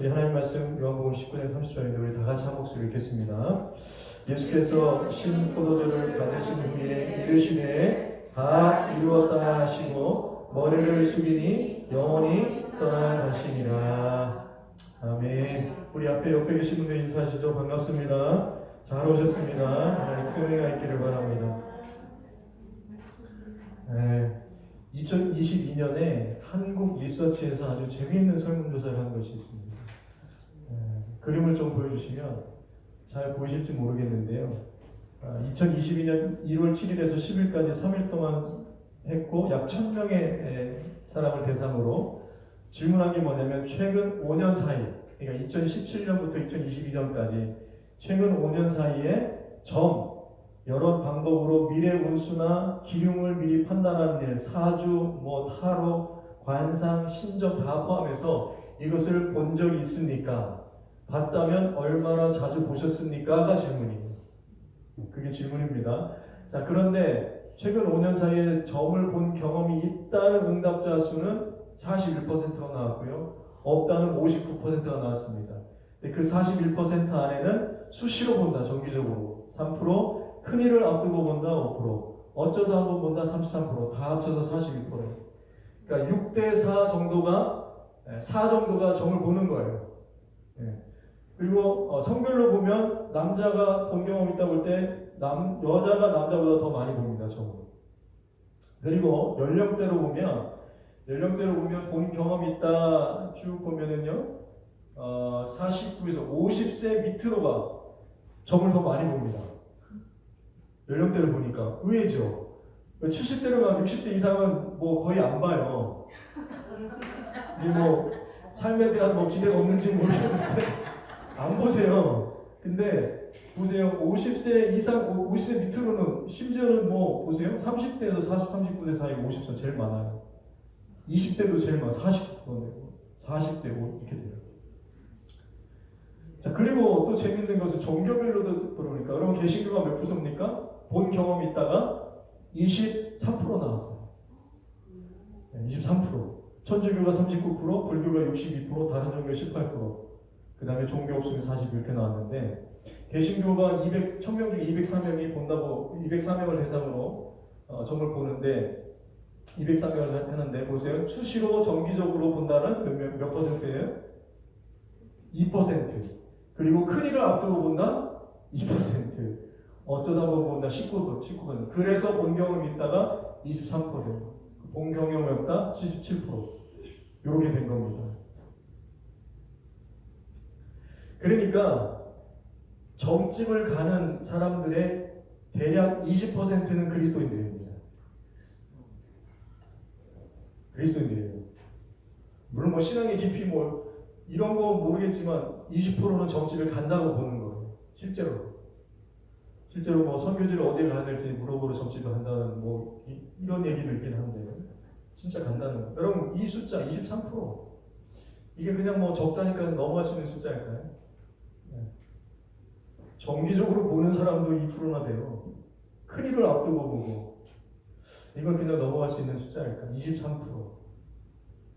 우리 하나님 말씀 요한복음 19장 30절인데 우리 다 같이 한 목소리 읽겠습니다. 예수께서 신 포도주를 받으신 후에 이르시되 다 이루었다 하시고 머리를 숙이니 영원히 떠나가시니라. 아멘. 우리 앞에 옆에 계신 분들 인사하시죠. 반갑습니다. 잘 오셨습니다. 하나님 큰 은혜가 있기를 바랍니다. 2022년에 한국 리서치에서 아주 재미있는 설문조사를 한 것이 있습니다. 그림을 좀 보여주시면 잘 보이실지 모르겠는데요. 2022년 1월 7일에서 10일까지 3일 동안 했고 약 1000명의 사람을 대상으로 질문한 게 뭐냐면 최근 5년 사이, 그러니까 2017년부터 2022년까지 최근 5년 사이에 여러 방법으로 미래 운수나 기륭을 미리 판단하는 일, 사주, 타로, 관상, 신점 다 포함해서 이것을 본 적이 있습니까? 봤다면 얼마나 자주 보셨습니까?가 질문이에요. 그게 질문입니다. 자, 그런데 최근 5년 사이에 점을 본 경험이 있다는 응답자 수는 41%가 나왔고요. 없다는 59%가 나왔습니다. 근데 그 41% 안에는 수시로 본다, 정기적으로 3%, 큰일을 앞두고 본다 5%, 어쩌다 한번 본다 33%, 다 합쳐서 41%예요. 그러니까 6대4 정도가 점을 보는 거예요. 그리고 성별로 보면 남자가 본 경험 있다 볼 때 여자가 남자보다 더 많이 봅니다. 점을. 그리고 연령대로 보면 본 경험이 있다 쭉 보면은요 49에서 50세 밑으로가 점을 더 많이 봅니다. 연령대를 보니까 의외죠. 70대로 가면 60세 이상은 거의 안 봐요. 삶에 대한 기대가 없는지 모르겠는데 안 보세요. 근데 보세요. 50세 이상, 50세 밑으로는 심지어는 보세요. 30대에서 39세 사이 50세 제일 많아요. 20대도 제일 많아요. 49%네요. 40대 이렇게 돼요. 자, 그리고 또 재밌는 것은 종교별로도 그러니까 여러분 개신교가 몇 %입니까? 본 경험이 있다가 23% 나왔어요. 23%. 천주교가 39%, 불교가 62%, 다른 종교 18%. 그 다음에 종교 없으면 40 이렇게 나왔는데 개신교가 1000명 중에 204명이 본다고 204명을 대상으로 점을 보는데 204명을 하는데 보세요. 수시로 정기적으로 본다는 몇 %예요? 2%. 그리고 큰일을 앞두고 본다? 2%. 어쩌다 본다? 19%. 그래서 본 경험이 있다가 23%. 본 경험이 없다? 77%. 이렇게 된 겁니다. 그러니까 점집을 가는 사람들의 대략 20%는 그리스도인들입니다. 그리스도인들이에요. 물론 신앙의 깊이 이런 거 모르겠지만 20%는 점집에 간다고 보는 거예요. 실제로 선교지를 어디에 가야 될지 물어보러 점집에 간다는 이런 얘기도 있긴 한데 진짜 간다는 거예요. 여러분 이 숫자 23% 이게 그냥 적다니까 넘어갈 수 있는 숫자일까요? 정기적으로 보는 사람도 2%나 돼요. 큰일을 앞두고 보고 이건 그냥 넘어갈 수 있는 숫자일까? 23%,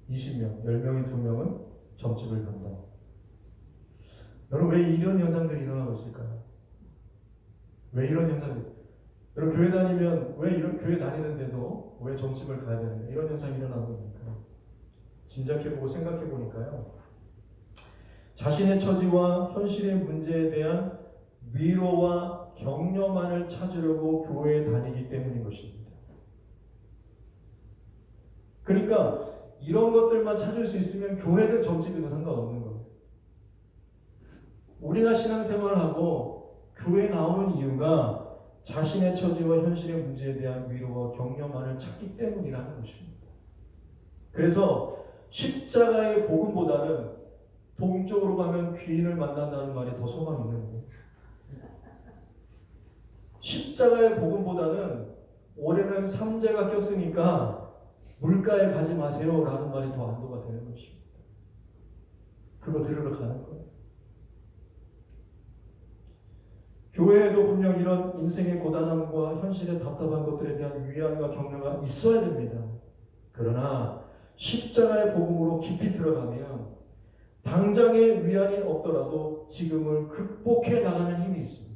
20명, 10명인 2명은 점집을 간다. 여러분 왜 이런 현상들이 일어나고 있을까요? 왜 이런 현상이? 여러분 교회 다니면 왜 이런 교회 다니는데도 왜 점집을 가야 되는가? 이런 현상이 일어나는 겁니까? 짐작해보고 생각해보니까요. 자신의 처지와 현실의 문제에 대한 위로와 격려만을 찾으려고 교회에 다니기 때문인 것입니다. 그러니까 이런 것들만 찾을 수 있으면 교회든 점집이든 상관없는 거예요. 우리가 신앙생활을 하고 교회에 나오는 이유가 자신의 처지와 현실의 문제에 대한 위로와 격려만을 찾기 때문이라는 것입니다. 그래서 십자가의 복음보다는 동쪽으로 가면 귀인을 만난다는 말이 더 소망이 있는 거예요. 십자가의 복음보다는 올해는 삼재가 꼈으니까 물가에 가지 마세요 라는 말이 더 안도가 되는 것입니다. 그거 들으러 가는 거예요. 교회에도 분명 이런 인생의 고단함과 현실의 답답한 것들에 대한 위안과 격려가 있어야 됩니다. 그러나 십자가의 복음으로 깊이 들어가면 당장의 위안이 없더라도 지금을 극복해 나가는 힘이 있습니다.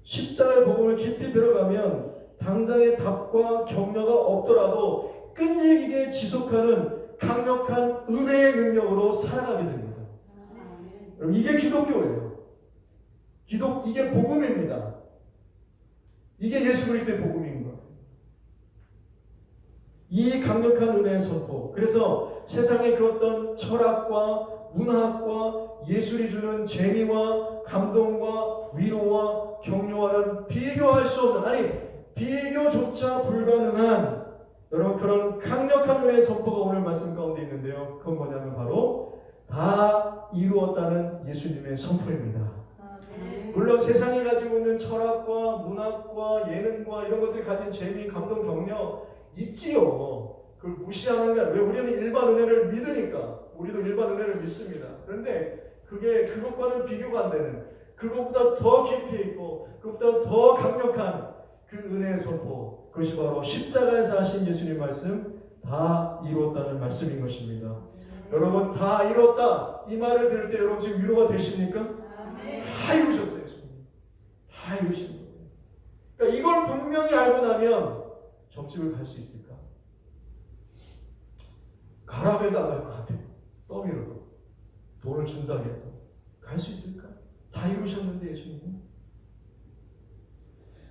십자가의 복음을 깊이 들어가면 당장의 답과 격려가 없더라도 끈질기게 지속하는 강력한 은혜의 능력으로 살아가게 됩니다. 여러분, 이게 기독교예요. 이게 복음입니다. 이게 예수 그리스도의 복음인 거예요. 이 강력한 은혜의 선포. 그래서 세상의 그 어떤 철학과 문학과 예술이 주는 재미와 감동과 위로와 격려와는 비교할 수 없는, 아니 비교조차 불가능한 여러분 그런 강력한 은혜의 선포가 오늘 말씀 가운데 있는데요. 그건 뭐냐면 바로 다 이루었다는 예수님의 선포입니다. 물론 세상이 가지고 있는 철학과 문학과 예능과 이런 것들이 가진 재미, 감동, 격려 있지요. 그걸 무시하는 게 아니라, 왜 우리는 일반 은혜를 믿으니까. 우리도 일반 은혜를 믿습니다. 그런데 그게 그것과는 비교가 안 되는, 그것보다 더 깊이 있고 그것보다 더 강력한 그 은혜의 선포, 그것이 바로 십자가에서 하신 예수님 말씀, 다 이루었다는 말씀인 것입니다. 여러분, 다 이뤘다 이 말을 들을 때 여러분 지금 위로가 되십니까? 다 이루셨어요. 다 이루신 거예요. 그러니까 이걸 분명히 알고 나면 점집을 갈 수 있을까? 가라고 해도 안 갈 것 같아요. 떠밀어도 돈을 준다고 해도 갈 수 있을까? 다 이루셨는데 예수님은.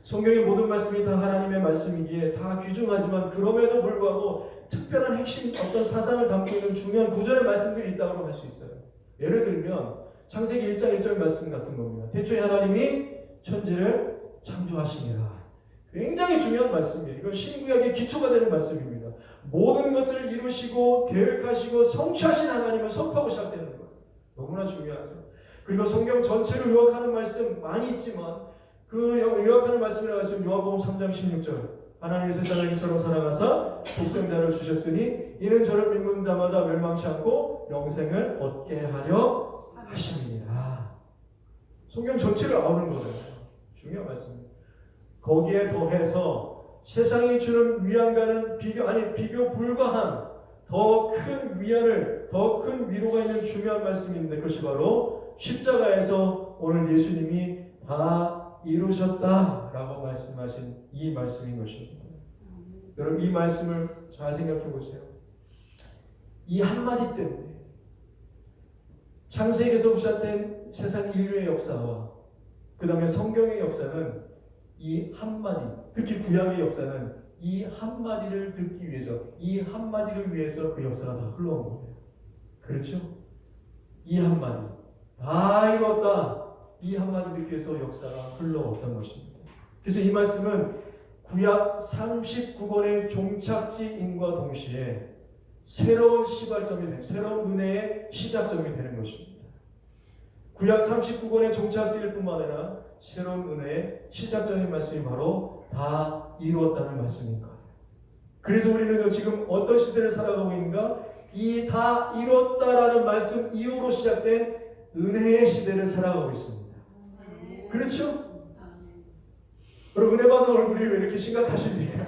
성경의 모든 말씀이 다 하나님의 말씀이기에 다 귀중하지만 그럼에도 불구하고 특별한 핵심 어떤 사상을 담고 있는 중요한 구절의 말씀들이 있다고 할 수 있어요. 예를 들면 창세기 1장 1절 말씀 같은 겁니다. 태초에 하나님이 천지를 창조하시니라. 굉장히 중요한 말씀이에요. 이건 신구약의 기초가 되는 말씀입니다. 모든 것을 이루시고 계획하시고 성취하신 하나님을 선포하고 시작되는 거예요. 너무나 중요하죠. 그리고 성경 전체를 요약하는 말씀 많이 있지만 그 요약하는 말씀이라고 하시면 요한복음 3장 16절, 하나님이 세상을 이처럼 사랑하사 독생자를 주셨으니 이는 저를 믿는 자마다 멸망치 않고 영생을 얻게 하려 하심이니라. 성경 전체를 아우는 거예요. 중요한 말씀입니다. 거기에 더해서 세상이 주는 위안과는 비교 불가한 더 큰 위안을, 더 큰 위로가 있는 중요한 말씀인데 그것이 바로 십자가에서 오늘 예수님이 다 이루셨다라고 말씀하신 이 말씀인 것입니다. 여러분, 이 말씀을 잘 생각해 보세요. 이 한마디 때문에 창세기에서 시작된 세상 인류의 역사와 그 다음에 성경의 역사는 이 한마디, 특히 구약의 역사는 이 한마디를 듣기 위해서, 이 한마디를 위해서 그 역사가 다 흘러온 거예요. 그렇죠? 이 한마디, 다 이뤘다, 이 한마디 듣기 위해서 역사가 흘러왔던 것입니다. 그래서 이 말씀은 구약 39권의 종착지인과 동시에 새로운 시발점이 되는, 새로운 은혜의 시작점이 되는 것입니다. 구약 39권의 종착지일 뿐만 아니라 새로운 은혜의 시작점인 말씀이 바로 다 이루었다는 말씀인 거예요. 그래서 우리는 지금 어떤 시대를 살아가고 있는가? 이 다 이뤘다라는 말씀 이후로 시작된 은혜의 시대를 살아가고 있습니다. 그렇죠? 여러분, 은혜 받은 얼굴이 왜 이렇게 심각하십니까?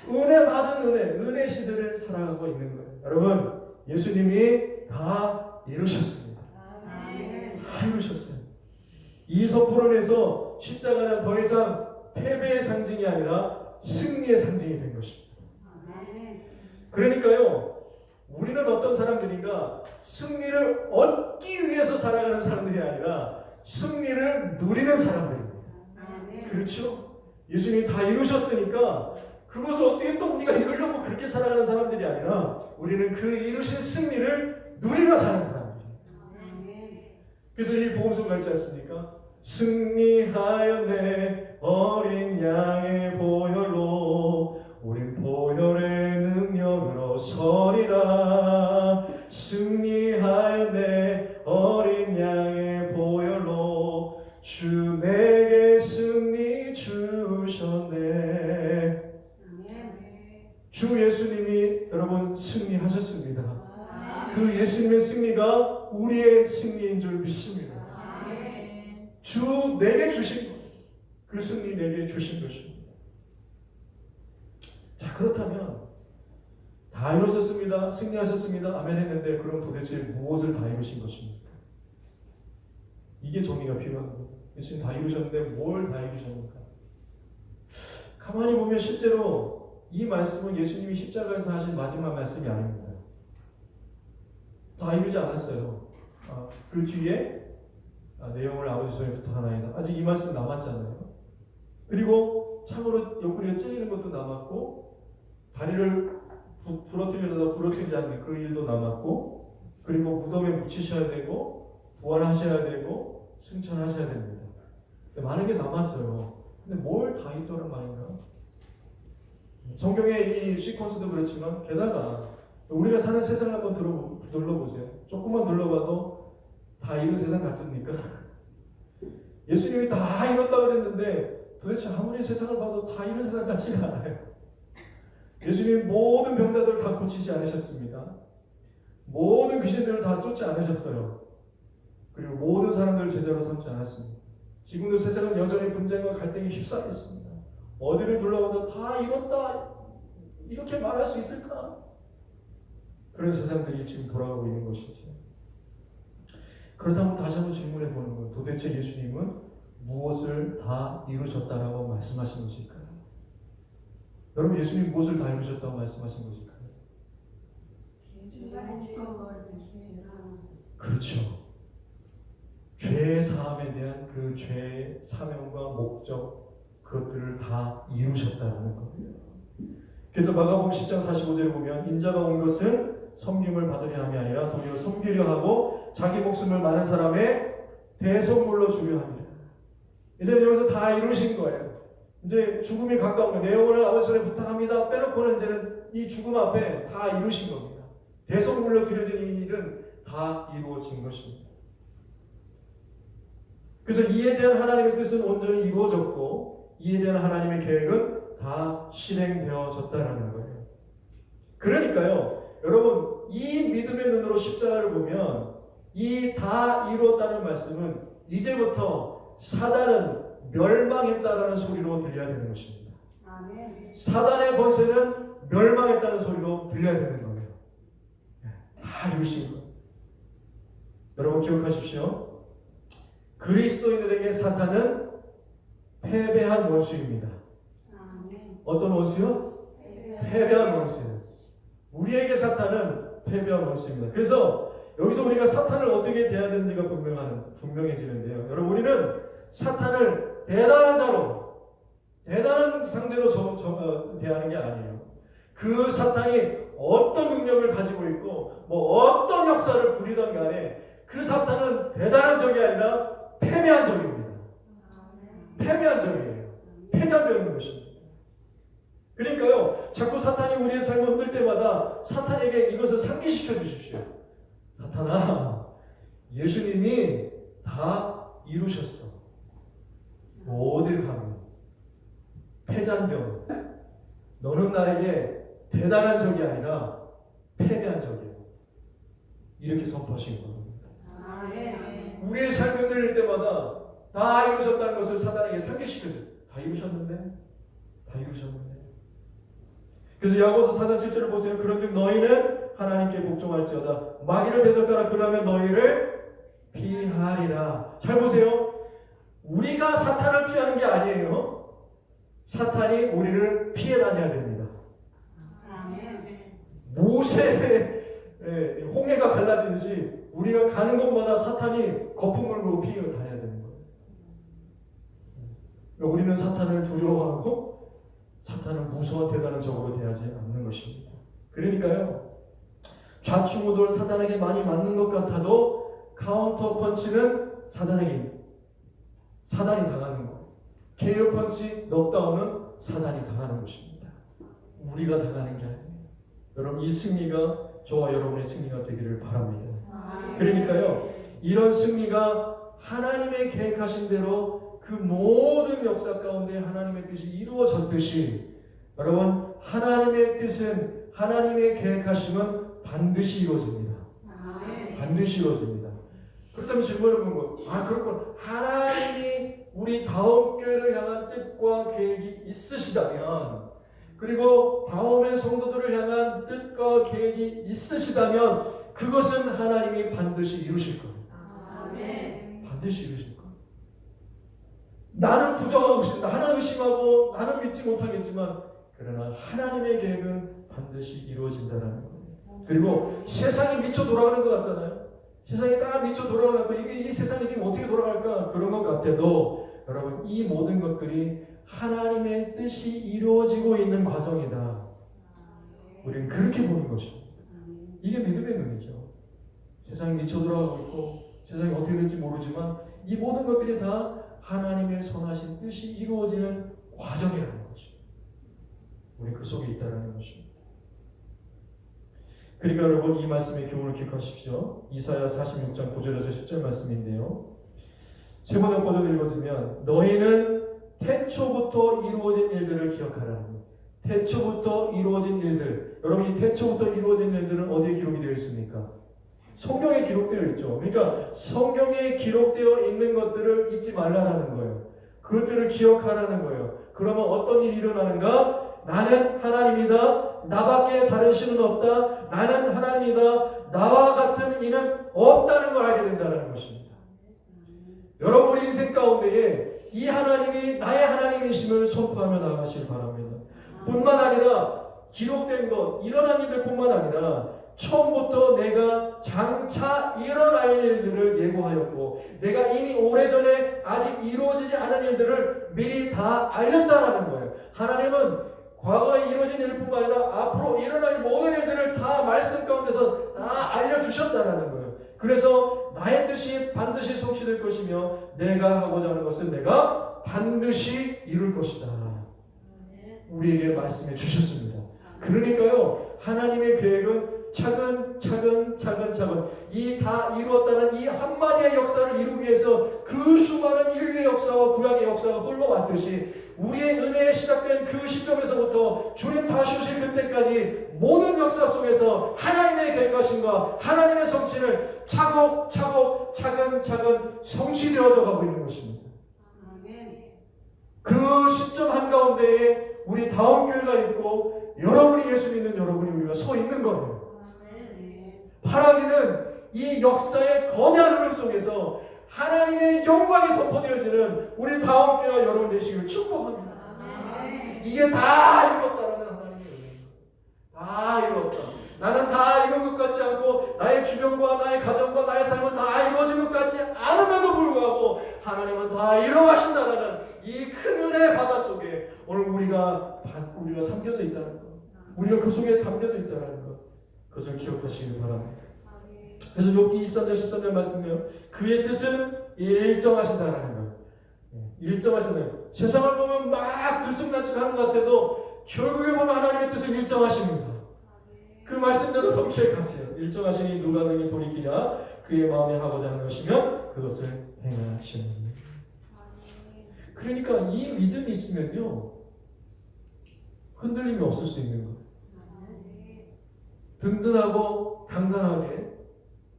은혜 받은 은혜 시대를 살아가고 있는 거예요. 여러분, 예수님이 다 이루셨습니다. 다 이루셨어요. 이 선포론에서 십자가는 더 이상 패배의 상징이 아니라 승리의 상징이 된 것입니다. 그러니까요, 우리는 어떤 사람들인가? 승리를 얻기 위해서 살아가는 사람들이 아니라 승리를 누리는 사람들입니다. 그렇죠? 예수님이 다 이루셨으니까 그것을 어떻게 또 우리가 이루려고 그렇게 살아가는 사람들이 아니라 우리는 그 이루신 승리를 누리며 사는 사람들이에요. 그래서 이 복음서가 있지 않습니까? 승리하였네 어린 양의 보혈로 우린 보혈의 능력으로 서리라. 승리하였네 어린 양의 보혈로 주 내게 승리 주셨네. 주 예수님이 여러분 승리하셨습니다. 그 예수님의 승리가 우리의 승리인 줄 믿습니다. 주 내게 주신 것, 그 승리 내게 주신 것입니다. 자, 그렇다면 다 이루셨습니다. 승리하셨습니다. 아멘 했는데 그럼 도대체 무엇을 다 이루신 것입니까? 이게 정리가 필요한 거예요. 예수님 다 이루셨는데 뭘 다 이루셨는가? 가만히 보면 실제로 이 말씀은 예수님이 십자가에서 하신 마지막 말씀이 아닙니다. 다 이루지 않았어요. 그 뒤에 내용을 아버지 손에 부탁하나이다. 아직 이 말씀 남았잖아요. 그리고 참으로 옆구리가 찔리는 것도 남았고 다리를 부러뜨리려다 부러뜨리지 않는 그 일도 남았고 그리고 무덤에 묻히셔야 되고 부활하셔야 되고 승천하셔야 됩니다. 많은 게 남았어요. 근데 뭘 다 있더란 말인가? 성경의 이 시퀀스도 그렇지만 게다가 우리가 사는 세상을 한번 둘러보세요. 조금만 둘러봐도 다 이룬 세상 같습니까? 예수님이 다 이뤘다고 그랬는데 도대체 아무리 세상을 봐도 다 이룬 세상 같지가 않아요. 예수님 모든 병자들을 다 고치지 않으셨습니다. 모든 귀신들을 다 쫓지 않으셨어요. 그리고 모든 사람들을 제자로 삼지 않았습니다. 지금도 세상은 여전히 분쟁과 갈등이 휩싸여 있습니다. 어디를 둘러봐도 다 이뤘다 이렇게 말할 수 있을까? 그런 세상들이 지금 돌아가고 있는 것이죠. 그렇다면 다시 한번 질문해 보는 거예요. 도대체 예수님은 무엇을 다 이루셨다라고 말씀하신 것일까요? 여러분 예수님 무엇을 다 이루셨다고 말씀하신 것일까요? 그렇죠. 죄 사함에 대한 그 죄의 사명과 목적 그것들을 다 이루셨다는 거예요. 그래서 마가복음 10장 45절에 보면 인자가 온 것은 섬김을 받으려 함이 아니라 도리어 섬기려 하고 자기 목숨을 많은 사람의 대속물로 주려 함이라. 이제 여기서 다 이루신 거예요. 이제 죽음이 가까운 거예요. 내 영혼을 아버지 손에 부탁합니다. 빼놓고는 이제는 이 죽음 앞에 다 이루신 겁니다. 대속물로 드려진 이 일은 다 이루어진 것입니다. 그래서 이에 대한 하나님의 뜻은 온전히 이루어졌고 이에 대한 하나님의 계획은 다 실행되어졌다는 거예요. 그러니까요. 여러분 이 믿음의 눈으로 십자가를 보면 이 다 이루었다는 말씀은 이제부터 사단은 멸망했다라는 소리로 들려야 되는 것입니다. 아멘. 사단의 권세는 멸망했다는 소리로 들려야 되는 거예요. 다 이루신 거예요. 여러분 기억하십시오. 그리스도인들에게 사탄은 패배한 원수입니다. 아멘. 어떤 원수요? 패배한 원수예요. 우리에게 사탄은 패배한 원수입니다. 그래서 여기서 우리가 사탄을 어떻게 대해야 되는지가 분명해지는데요. 여러분 우리는 사탄을 대단한 자로 대단한 상대로 대하는 게 아니에요. 그 사탄이 어떤 능력을 가지고 있고 어떤 역사를 부리던 간에 그 사탄은 대단한 적이 아니라 패배한 적입니다. 패배한 적이에요. 패자병인 것입니다. 그러니까요, 자꾸 사탄이 우리의 삶을 흔들 때마다 사탄에게 이것을 상기시켜 주십시오. 사탄아, 예수님이 다 이루셨어. 어딜 가면 패잔병. 너는 나에게 대단한 적이 아니라 패배한 적이야. 이렇게 선포하신 겁니다. 우리의 삶을 흔들릴 때마다 다 이루셨다는 것을 사단에게 상기시켜줘요. 다 이루셨는데? 다 이루셨는데? 그래서 야고보서 4장 7절을 보세요. 그런즉 너희는 하나님께 복종할지어다. 마귀를 대적하라. 그러면 너희를 피하리라. 잘 보세요. 우리가 사탄을 피하는 게 아니에요. 사탄이 우리를 피해 다녀야 됩니다. 모세의 홍해가 갈라지듯이 우리가 가는 곳마다 사탄이 거품을 불고 피해 다녀야 되는 거예요. 우리는 사탄을 두려워하고 사탄은 무서운 대단한 적으로 대하지 않는 것입니다. 그러니까요, 좌충우돌 사단에게 많이 맞는 것 같아도 카운터 펀치는 사단이 당하는 거예요. KO 펀치, 넉다운은 사단이 당하는 것입니다. 우리가 당하는 게 아니에요. 여러분 이 승리가 저와 여러분의 승리가 되기를 바랍니다. 그러니까요, 이런 승리가 하나님의 계획하신 대로 그 모든 역사 가운데 하나님의 뜻이 이루어졌듯이 여러분 하나님의 뜻은 하나님의 계획하심은 반드시 이루어집니다. 반드시 이루어집니다. 그렇다면 질문을 보는 거, 그렇군. 하나님이 우리 다음 교회를 향한 뜻과 계획이 있으시다면 그리고 다음의 성도들을 향한 뜻과 계획이 있으시다면 그것은 하나님이 반드시 이루실 겁니다. 반드시 이루실 겁니다. 나는 부정하고 싶다. 나는 의심하고 나는 믿지 못하겠지만 그러나 하나님의 계획은 반드시 이루어진다는 거예요. 그리고 세상이 미쳐 돌아가는 것 같잖아요. 세상이 딱 미쳐 돌아가니까 이 세상이 지금 어떻게 돌아갈까 그런 것 같아도 여러분 이 모든 것들이 하나님의 뜻이 이루어지고 있는 과정이다. 우리는 그렇게 보는 것입니다. 이게 믿음의 눈이죠. 세상이 미쳐 돌아가고 있고 세상이 어떻게 될지 모르지만 이 모든 것들이 다 하나님의 선하신 뜻이 이루어지는 과정이라는 것입니다. 우리 그 속에 있다는 것입니다. 그러니까 여러분 이 말씀의 교훈을 기억하십시오. 이사야 46장 9절에서 10절 말씀인데요. 세 번역 버전을 읽어주면 너희는 태초부터 이루어진 일들을 기억하라는 거예요. 태초부터 이루어진 일들. 여러분 이 태초부터 이루어진 일들은 어디에 기록이 되어 있습니까? 성경에 기록되어 있죠. 그러니까 성경에 기록되어 있는 것들을 잊지 말라라는 거예요. 그것들을 기억하라는 거예요. 그러면 어떤 일이 일어나는가? 나는 하나님이다. 나밖에 다른 신은 없다. 나는 하나님이다. 나와 같은 이는 없다는 걸 알게 된다는 것입니다. 여러분 우리 인생 가운데에 이 하나님이 나의 하나님이심을 선포하며 나아가시길 바랍니다. 뿐만 아니라 기록된 것, 일어난 일들뿐만 아니라 처음부터 내가 장차 일어날 일들을 예고하였고 내가 이미 오래전에 아직 이루어지지 않은 일들을 미리 다 알렸다라는 거예요. 하나님은 과거에 이루어진 일뿐만 아니라 앞으로 일어날 모든 일들을 다 말씀 가운데서 다 알려주셨다라는 거예요. 그래서 나의 뜻이 반드시 성취될 것이며 내가 하고자 하는 것은 내가 반드시 이룰 것이다. 우리에게 말씀해 주셨습니다. 그러니까요 하나님의 계획은 차근차근 이 다 이루었다는 이 한마디의 역사를 이루기 위해서 그 수많은 인류의 역사와 구약의 역사가 흘러왔듯이 우리의 은혜에 시작된 그 시점에서부터 주님 다시 오실 그때까지 모든 역사 속에서 하나님의 계획하심과 하나님의 성취는 차곡차곡 차근차근 성취되어져 가고 있는 것입니다. 그 시점 한가운데에 우리 다원교회가 있고 여러분이 예수 믿는 여러분이 우리가 서 있는 거예요. 바라기는 이 역사의 거대한 흐름 속에서 하나님의 영광이 선포되어지는 우리 다원교회와 여러분 되시기를 축복합니다. 이게 다 이뤘다라는 하나님의 은혜입니다. 다 이뤘다. 나는 다 이룬 것 같지 않고 나의 주변과 나의 가정과 나의 삶은 다 이루어진 것 같지 않음에도 불구하고 하나님은 다 이뤄가신다라는 이 큰 은혜의 바다 속에 오늘 우리가 삼겨져 있다는 것, 우리가 그 속에 담겨져 있다는 것, 그것을 기억하시길 바랍니다. 그래서 욥기 23장 13절 말씀이요, 그의 뜻은 일정하시다라는 거예요. 일정하시다는 거예요. 세상을 보면 막 들쑥날쑥하는 것 같아도 결국에 보면 하나님의 뜻은 일정하십니다. 그 말씀대로 성취해 가세요. 일정하시니 누가 능히 돌이키랴. 그의 마음에 하고자 하는 것이면 그것을 행하시느니. 그러니까 이 믿음이 있으면요 흔들림이 없을 수 있는 거예요. 든든하고 당당하게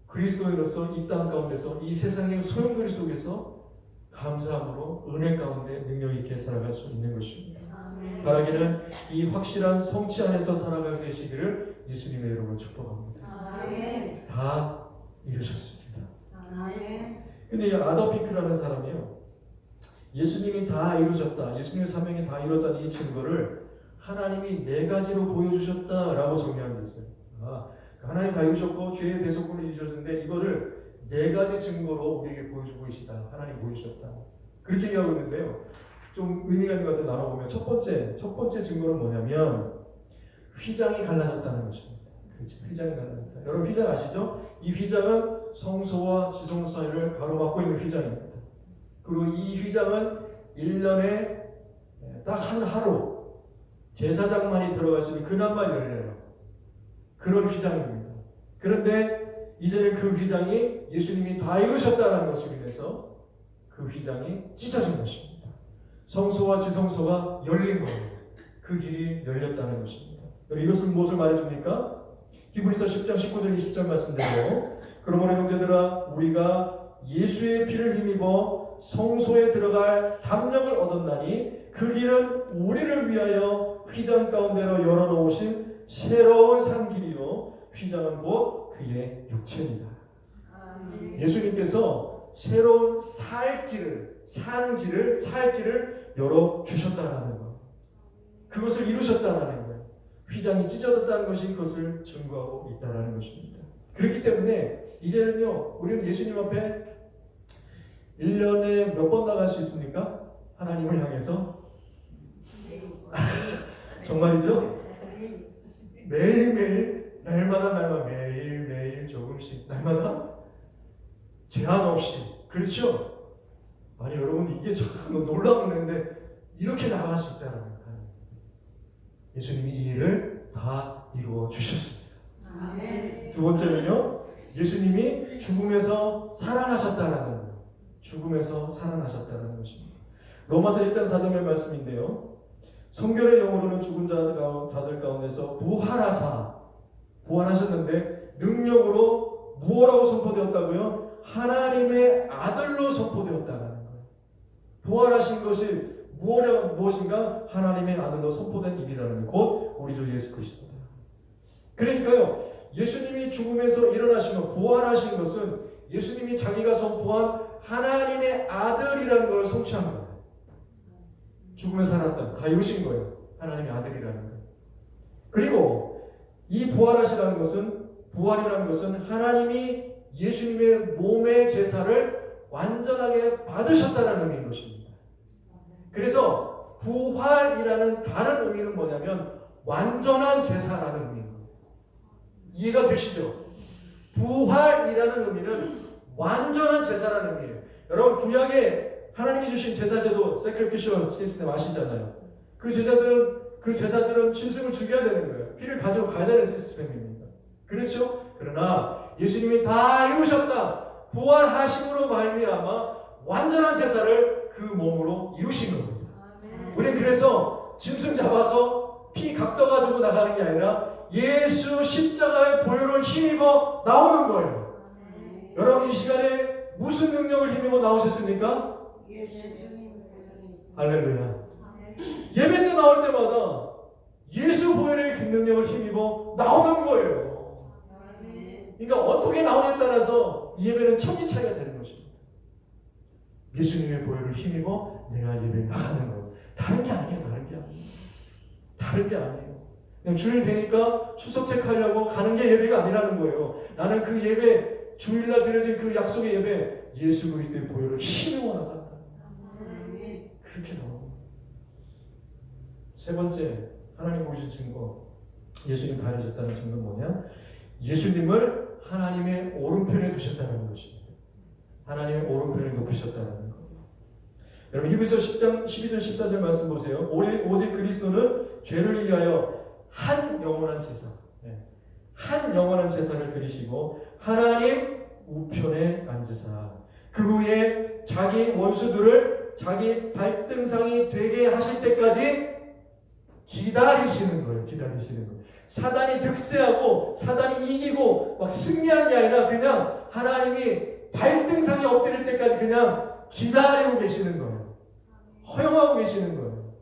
그리스도인으로서 이 땅 가운데서 이 세상의 소용돌이 속에서 감사함으로 은혜 가운데 능력 있게 살아갈 수 있는 것입니다. 바라기는 이 확실한 성취 안에서 살아가게 되시기를 예수님의 이름으로 축복합니다. 다 이루셨습니다. 근데 이 아더 핑크라는 사람이요, 예수님이 다 이루셨다, 예수님의 사명이 다 이뤘다는 이 증거를 하나님이 네 가지로 보여주셨다라고 정리한 게 있어요. 하나님 다 이루셨고 죄의 대속권을 이루셨는데 이거를 네 가지 증거로 우리에게 보여주고 계시다. 하나님 보여주셨다. 그렇게 얘기하고 있는데요. 좀 의미가 있는 것 같아 나눠보면 첫 번째 증거는 뭐냐면 휘장이 갈라졌다는 것입니다. 그렇죠. 휘장이 갈라졌다. 여러분 휘장 아시죠? 이 휘장은 성소와 지성소 사이를 가로막고 있는 휘장입니다. 그리고 이 휘장은 1년에 딱 한 하루 제사장만이 들어갈 수 있는 그날만 열려요. 그런 휘장입니다. 그런데 이제는 그 휘장이 예수님이 다 이루셨다는 것으로 인해서 그 휘장이 찢어진 것입니다. 성소와 지성소가 열린 거예요. 그 길이 열렸다는 것입니다. 이것은 무엇을 말해줍니까? 히브리서 10장 19절 20절 말씀대로 그러므로 형제들아 우리가 예수의 피를 힘입어 성소에 들어갈 담력을 얻었나니 그 길은 우리를 위하여 휘장 가운데로 열어놓으신 새로운 산 길이요 휘장은 곧 그의 육체입니다. 예수님께서 새로운 살 길을 열어 주셨다라는 것, 그것을 이루셨다라는 것, 휘장이 찢어졌다는 것이 그것을 증거하고 있다라는 것입니다. 그렇기 때문에 이제는요 우리는 예수님 앞에 1년에 몇 번 나갈 수 있습니까? 하나님을 향해서 정말이죠? 매일매일 날마다 매일매일 조금씩 날마다 제한 없이, 그렇죠? 아니 여러분 이게 참 놀라운 은혜인데 이렇게 나갈 수 있다는 거예요. 예수님이 이 일을 다 이루어 주셨습니다. 두 번째는요 예수님이 죽음에서 살아나셨다라는 거예요. 죽음에서 살아나셨다는 것입니다. 로마서 1장 4절의 말씀인데요, 성경의 영어로는 죽은 자들 가운데서 부활하셨는데 능력으로 무엇라고 선포되었다고요? 하나님의 아들로 선포되었다는 거예요. 부활하신 것이 무엇인가? 하나님의 아들로 선포된 일이라는 것, 곧 우리 주 예수 그리스도다. 그러니까요 예수님이 죽음에서 일어나신 것, 부활하신 것은 예수님이 자기가 선포한 하나님의 아들이라는 걸 성취한 거예요. 죽음에서 살았다, 다 이루신 거예요. 하나님의 아들이라는 거. 그리고 이 부활이라는 것은 하나님이 예수님의 몸의 제사를 완전하게 받으셨다는 의미인 것입니다. 그래서 부활이라는 다른 의미는 뭐냐면 완전한 제사라는 의미입니다. 이해가 되시죠? 부활이라는 의미는 완전한 제사라는 의미예요. 여러분 구약에 하나님이 주신 제사제도 sacrificial 시스템 아시잖아요. 그 제사들은 짐승을 죽여야 되는 거예요. 피를 가지고 가야 되는 시스템입니다. 그렇죠? 그러나 예수님이 다 이루셨다, 부활하심으로 말미암아 완전한 제사를 그 몸으로 이루신 겁니다. 우리는 그래서 짐승 잡아서 피 각도 가지고 나가는 게 아니라 예수 십자가의 보혈을 힘입어 나오는 거예요. 여러분 이 시간에 무슨 능력을 힘입어 나오셨습니까? 할렐루야. 예배 때 나올 때마다 예수 보혈의 능력을 힘입어 나오는 거예요. 그러니까 어떻게 나오냐에 따라서 이 예배는 천지 차이가 되는 것입니다. 예수님의 보혈을 힘입어 내가 예배에 나가는 거예요. 다른 게 아니에요. 다른 게 아니에요. 그냥 주일 되니까 추석 체크하려고 가는 게 예배가 아니라는 거예요. 나는 그 예배, 주일날 드려진 그 약속의 예배, 예수 그리스도의 보혈을 힘입어 나간다. 그렇게 나옵니다. 세 번째, 하나님 보이신 증거, 예수님 다 이루셨다는 증거는 뭐냐? 예수님을 하나님의 오른편에 두셨다는 것입니다. 하나님의 오른편에 높이셨다는 것. 여러분 히브리서 10장 12절 14절 말씀 보세요. 오직 그리스도는 죄를 위하여 한 영원한 제사, 한 영원한 제사를 드리시고 하나님 우편에 앉으사 그 후에 자기 원수들을 자기 발등상이 되게 하실 때까지 기다리시는 거예요. 사단이 득세하고 사단이 이기고 막 승리하는 게 아니라 그냥 하나님이 발등상에 엎드릴 때까지 그냥 기다리고 계시는 거예요. 허용하고 계시는 거예요.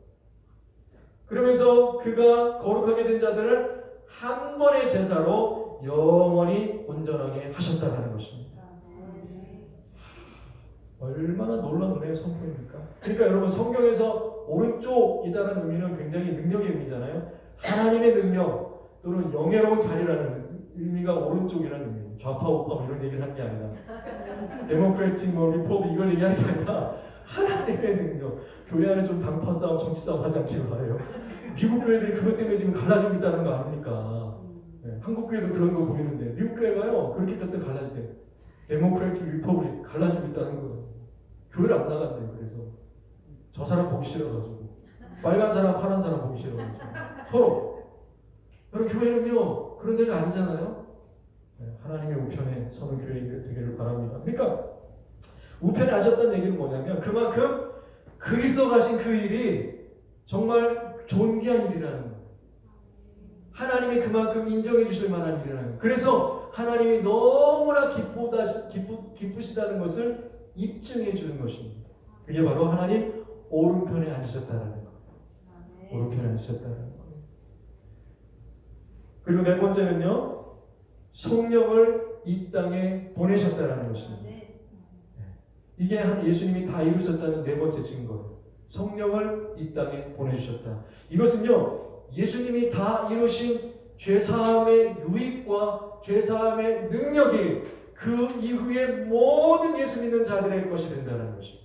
그러면서 그가 거룩하게 된 자들을 한 번의 제사로 영원히 온전하게 하셨다는 것입니다. 얼마나 놀라운 은혜의 선포입니까? 그러니까 여러분 성경에서 오른쪽이다라는 의미는 굉장히 능력의 의미잖아요. 하나님의 능력 또는 영예로운 자리라는 의미가 오른쪽이라는 의미예요. 좌파 우파 이런 얘기를 하는 게 아니라 데모크래틱 리퍼블릭 이걸 얘기하는 게 아니라 하나님의 능력. 교회 안에 좀 당파 싸움, 정치 싸움 하지 않기를 바라요. 미국 교회들이 그것 때문에 지금 갈라지고 있다는 거 아닙니까? 한국 교회도 그런 거 보이는데 미국 교회가요 그렇게 그때 갈라질 때 데모크래틱 리퍼블릭 갈라지고 있다는 거예요. 교회를 안 나간대요. 그래서 저 사람 보기 싫어가지고 빨간 사람 파란 사람 보기 싫어가지고 서로. 여러분 교회는요 그런 데가 아니잖아요. 하나님의 우편에 서는 교회 되기를 바랍니다. 그러니까 우편에 하셨다는 얘기는 뭐냐면 그만큼 그리스도 가신 그 일이 정말 존귀한 일이라는 거예요. 하나님이 그만큼 인정해 주실 만한 일이라는 거예요. 그래서 하나님이 너무나 기쁘시다는 것을 입증해 주는 것입니다. 그게 바로 하나님 오른편에 앉으셨다는 거예요. 오른편에 앉으셨다는 거예요. 그리고 네 번째는요, 성령을 이 땅에 보내셨다라는 것입니다. 이게 예수님이 다 이루셨다는 네 번째 증거예요. 성령을 이 땅에 보내주셨다. 이것은요, 예수님이 다 이루신 죄사함의 유익과 죄사함의 능력이 그 이후에 모든 예수 믿는 자들의 것이 된다는 것입니다.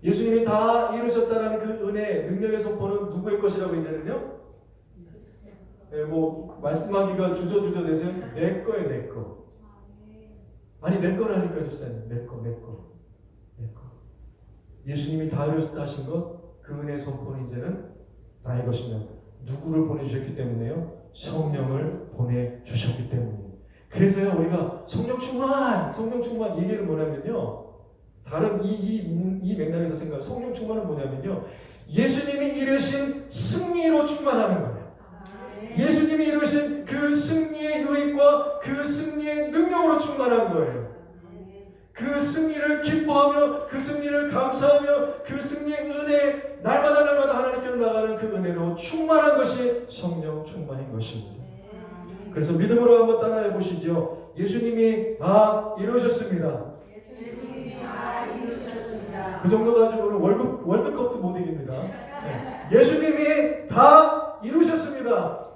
예수님이 다 이루셨다는 그 은혜, 능력의 선포는 누구의 것이라고 이제는요? 말씀하기가 주저주저 되세요? 내 거예요, 내 거. 아니, 내 거라니까 주세요. 내 거. 예수님이 다 이루셨다 하신 것, 그 은혜의 선포는 이제는 나의 것이며, 누구를 보내주셨기 때문에요? 성령을 보내주셨기 때문이에요. 그래서요, 우리가 성령 충만 이 얘기는 뭐냐면요, 다른 이 맥락에서 생각하면 성령 충만은 뭐냐면요, 예수님이 이루신 승리로 충만하는 거예요. 예수님이 이루신 그 승리의 유익과 그 승리의 능력으로 충만한 거예요. 그 승리를 기뻐하며, 그 승리를 감사하며, 그 승리의 은혜, 날마다 하나님께로 나가는 그 은혜로 충만한 것이 성령 충만인 것입니다. 그래서 믿음으로 한번 따라해 보시죠. 예수님이 다 이루셨습니다. 그 정도 가지고는 월드컵도 못 이깁니다. 네. 예수님이 다 이루셨습니다.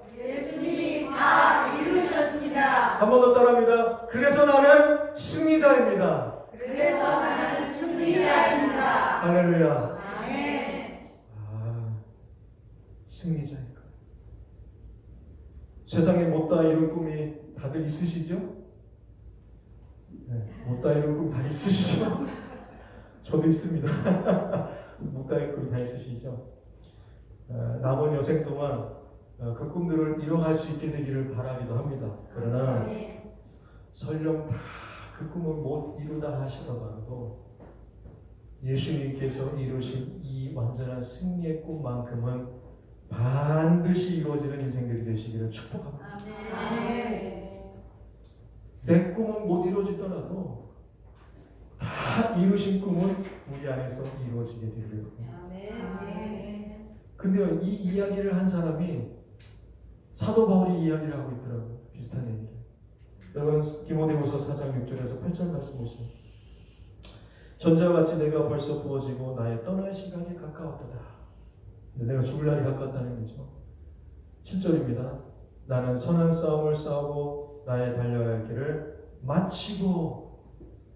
한 번 더 따라합니다. 그래서 나는 승리자입니다. 할렐루야. 승리자일까? 세상에 못다 이룬 꿈이 다들 있으시죠? 네, 못다 이룬 꿈 다 있으시죠? 저도 있습니다. 못다 이룬 꿈 다 있으시죠? 남은 여생 동안 그 꿈들을 이뤄갈 수 있게 되기를 바라기도 합니다. 그러나 설령 다 그 꿈을 못 이루다 하시더라도 예수님께서 이루신 이 완전한 승리의 꿈만큼은 반드시 이루어지는 인생들이 되시기를 축복합니다. 내 꿈은 못 이루어지더라도 다 이루신 꿈은 우리 안에서 이루어지게 되기를 바랍니다. 근데요, 이 이야기를 한 사람이 사도 바울이 이야기를 하고 있더라고요. 비슷한 얘기를. 여러분, 디모데후서 4장 6절에서 8절 말씀 보시면, 전자와 같이 내가 벌써 부어지고 나의 떠날 시간이 가까웠다. 내가 죽을 날이 가까웠다는 거죠. 7절입니다. 나는 선한 싸움을 싸우고 나의 달려갈 길을 마치고,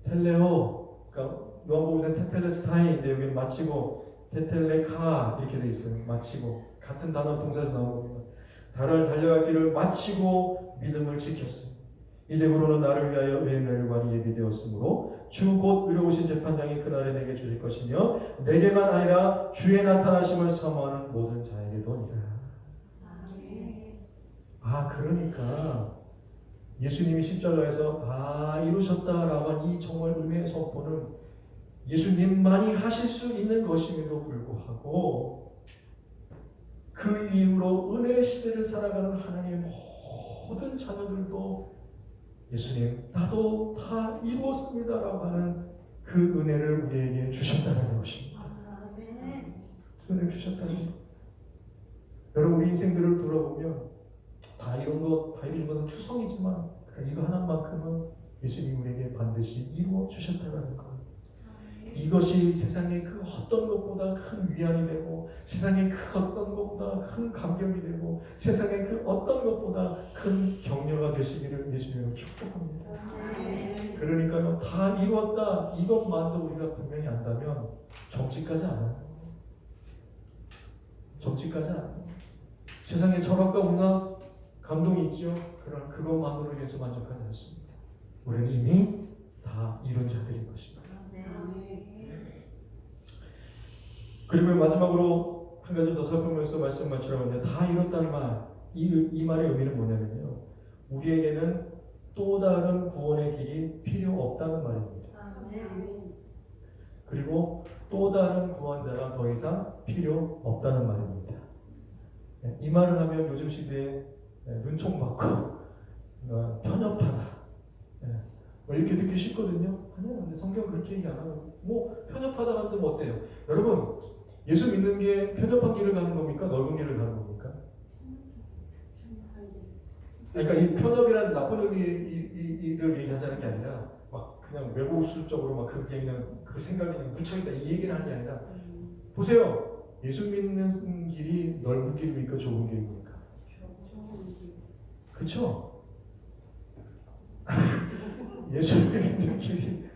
텔레오, 그러니까 요한복음에서 테텔레스타이인데 여기는 마치고 테텔레카 이렇게 돼 있어요. 마치고, 같은 단어 동사에서 나오거든요. 다른 달려갈 길을 마치고 믿음을 지켰습니다. 이제부로는 나를 위하여 의의 멸관이 예비되었으므로 주 곧 의로우신 재판장이 그날에 내게 주실 것이며 내게만 아니라 주의 나타나심을 사모하는 모든 자에게도니라. 그러니까 예수님이 십자가에서 다 이루셨다라고 한 이 정말 은혜의 선포는 예수님만이 하실 수 있는 것임에도 불구하고 그 이후로 은혜의 시대를 살아가는 하나님의 모든 자녀들도 예수님, 나도 다 이루었습니다라고 하는 그 은혜를 우리에게 주셨다는 것입니다. 은혜를 주셨다는 것. 여러분, 우리 인생들을 돌아보면 다 이룬 것은 추성이지만 이거 하나만큼은 예수님이 우리에게 반드시 이루어 주셨다는 것. 이것이 세상의 그 어떤 것보다 큰 위안이 되고, 세상의 그 어떤 것보다 큰 감격이 되고, 세상의 그 어떤 것보다 큰 격려가 되시기를 예수님으로 축복합니다. 그러니까요, 다 이루었다 이것만도 우리가 분명히 안다면 정직하지 않아요. 정직하지 않아요. 세상의 철학과 문화 감동이 있죠. 그러나 그것만으로 인해서 만족하지 않습니다. 우리는 이미 다 이룬 자들인 것입니다. 그리고 마지막으로 한 가지 더 살펴보면서 말씀 마치려고 하는데, 다 이뤘다는 말, 이 말의 의미는 뭐냐면요, 우리에게는 또 다른 구원의 길이 필요 없다는 말입니다. 그리고 또 다른 구원자가 더 이상 필요 없다는 말입니다. 이 말을 하면 요즘 시대에 눈총받고 편협하다 이렇게 듣기 쉽거든요. 아니요, 근데 성경은 그렇게 얘기 안 하고, 편협하다 하는데 뭐 어때요? 여러분, 예수 믿는 게 편협한 길을 가는 겁니까? 넓은 길을 가는 겁니까? 그러니까 이 편협이라는 나쁜 의미를 얘기하자는 게 아니라 막 그냥 외국술적으로 막 그게 그냥 그 생각이 그냥 묻혀있다 이 얘기를 하는 게 아니라 보세요. 예수 믿는 길이 넓은 길입니까? 좁은 길입니까? 그렇죠? 예수 믿는 길이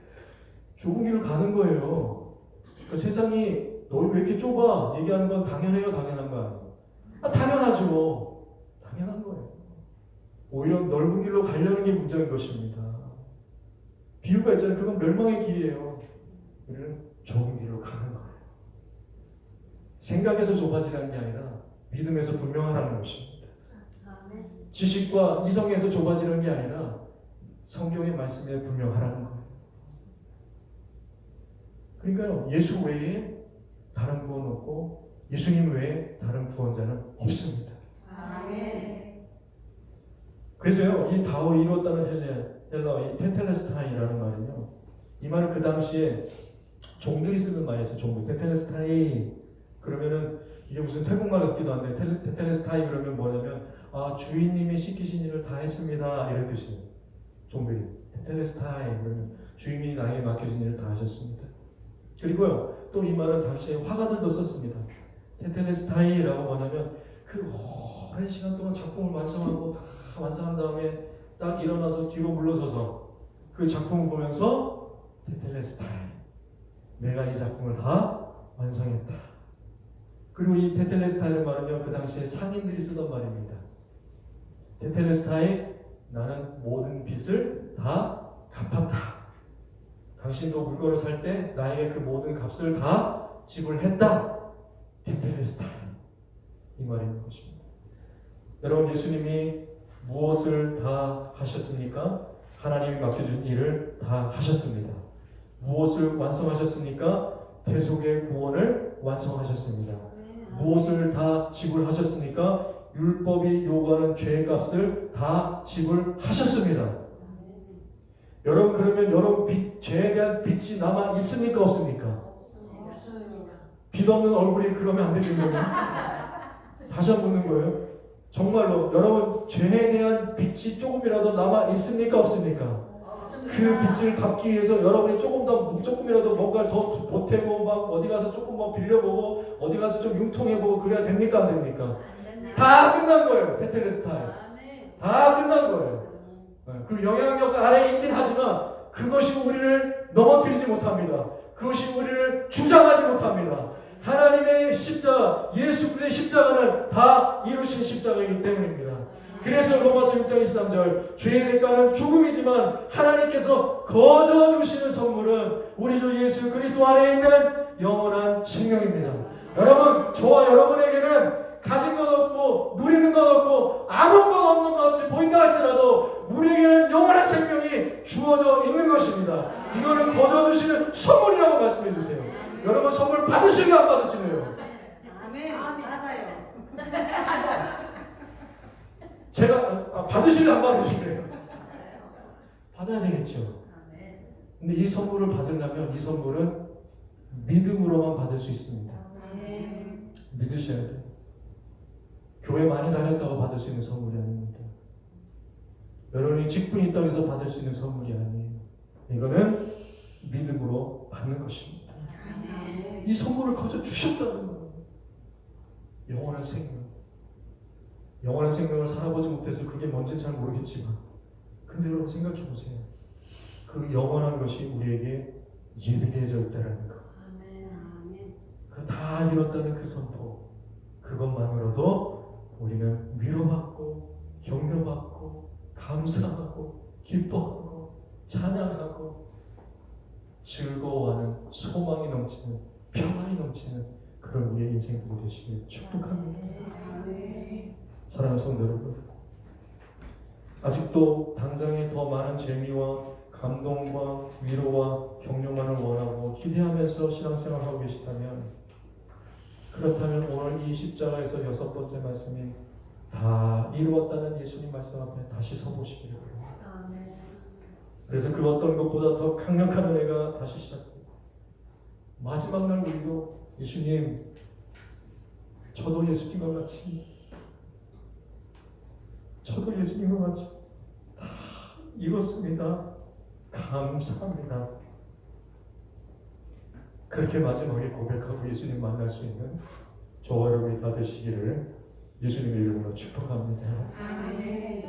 좁은 길을 가는 거예요. 그러니까 세상이 너 왜 이렇게 좁아? 얘기하는 건 당연해요, 당연한 거 아니에요? 당연하죠. 당연한 거예요. 오히려 넓은 길로 가려는 게 문제인 것입니다. 비유가 있잖아요. 그건 멸망의 길이에요. 우리는 좁은 길로 가는 거예요. 생각에서 좁아지라는 게 아니라 믿음에서 분명하라는 것입니다. 지식과 이성에서 좁아지는 게 아니라 성경의 말씀에 분명하라는 거예요. 그러니까요, 예수 외에 다른 구원 없고 예수님 외에 다른 구원자는 없습니다. 아멘. 그래서요, 이 다오 이루었다는 헬라어 이 테텔레스타이라는 말은요, 이 말은 그 당시에 종들이 쓰는 말이었어요. 종들 테텔레스타이 그러면은 이게 무슨 태국말 같기도 한데 테텔레스타이 그러면 뭐냐면 주인님이 시키신 일을 다 했습니다 이런 뜻이에요. 종들이 테텔레스타이 그러면 주인이 나에게 맡겨진 일을 다 하셨습니다. 그리고요 또 이 말은 당시에 화가들도 썼습니다. 테텔레스타이라고 뭐냐면 그 오랜 시간 동안 작품을 완성하고 다 완성한 다음에 딱 일어나서 뒤로 물러서서 그 작품을 보면서 테텔레스타이 내가 이 작품을 다 완성했다. 그리고 이 테텔레스타이라는 말은요 그 당시에 상인들이 쓰던 말입니다. 테텔레스타이 나는 모든 빚을 다 갚았다. 당신도 물건을 살 때 나에게 그 모든 값을 다 지불했다. 테텔레스타이 이 말인 것입니다. 여러분 예수님이 무엇을 다 하셨습니까? 하나님이 맡겨준 일을 다 하셨습니다. 무엇을 완성하셨습니까? 대속의 구원을 완성하셨습니다. 무엇을 다 지불하셨습니까? 율법이 요구하는 죄의 값을 다 지불하셨습니다. 여러분 그러면 여러분 죄에 대한 빚이 남아 있습니까? 없습니까? 없습니다. 빚 없는 얼굴이 그러면 안 되는 거예요. 다시 한번 묻는 거예요. 정말로 여러분 죄에 대한 빚이 조금이라도 남아 있습니까? 없습니까? 그 빚을 갚기 위해서 여러분이 조금이라도 뭔가를 더 보태고 막 어디 가서 조금 뭐 빌려보고 어디 가서 좀 융통해보고 그래야 됩니까? 안 됩니까? 다 끝난 거예요. 테텔레스타이. 다 끝난 거예요. 그 영향력 아래에 있긴 하지만 그것이 우리를 넘어뜨리지 못합니다. 그것이 우리를 주장하지 못합니다. 하나님의 십자가, 예수 그리스도의 십자가는 다 이루신 십자가이기 때문입니다. 그래서 로마서 6장 23절 죄의 대가는 죽음이지만 하나님께서 거저 주시는 선물은 우리 주 예수 그리스도 안에 있는 영원한 생명입니다. 여러분 저와 여러분에게는 가진 것 없고 누리는 것 없고 아무것 없는 것 같이 보인다 할지라도 우리에게는 영원한 생명이 주어져 있는 것입니다. 이거는 거저 주시는 선물이라고 말씀해 주세요. 여러분 선물 받으실래요? 안 받으실래요? 아멘. 받아요. 제가 받으실래요? 안 받으실래요? 받아야 되겠죠. 근데 이 선물을 받으려면 이 선물은 믿음으로만 받을 수 있습니다. 믿으셔야 돼요. 교회 많이 다녔다고 받을 수 있는 선물이 아닙니다. 여러분이 직분이 있다고 해서 받을 수 있는 선물이 아니에요. 이거는 믿음으로 받는 것입니다. 이 선물을 거저 주셨다는 거예요. 영원한 생명. 영원한 생명을 살아보지 못해서 그게 뭔지는 잘 모르겠지만 근데 여러분 생각해 보세요. 그 영원한 것이 우리에게 예비되어져 있다는 거. 그 다 이뤘다는 그 선포. 그것만으로도 우리는 위로받고 격려받고 감사하고 기뻐하고 찬양하고 즐거워하는 소망이 넘치는 평안이 넘치는 그런 우리의 인생들이 되시길 축복합니다. 사랑하는 성도 여러분, 아직도 당장에 더 많은 재미와 감동과 위로와 격려만을 원하고 기대하면서 신앙생활하고 계시다면 그렇다면 오늘 이 십자가에서 6번째 말씀이 다 이루었다는 예수님 말씀 앞에 다시 서보시기를 바랍니다. 그래서 그 어떤 것보다 더 강력한 은혜가 다시 시작됩니다. 마지막 날 우리도 예수님, 저도 예수님과 같이 저도 예수님과 같이 다 이뤘습니다. 감사합니다. 그렇게 마지막에 고백하고 예수님 만날 수 있는 저와 여러분이 다 되시기를 예수님의 이름으로 축복합니다. 아멘.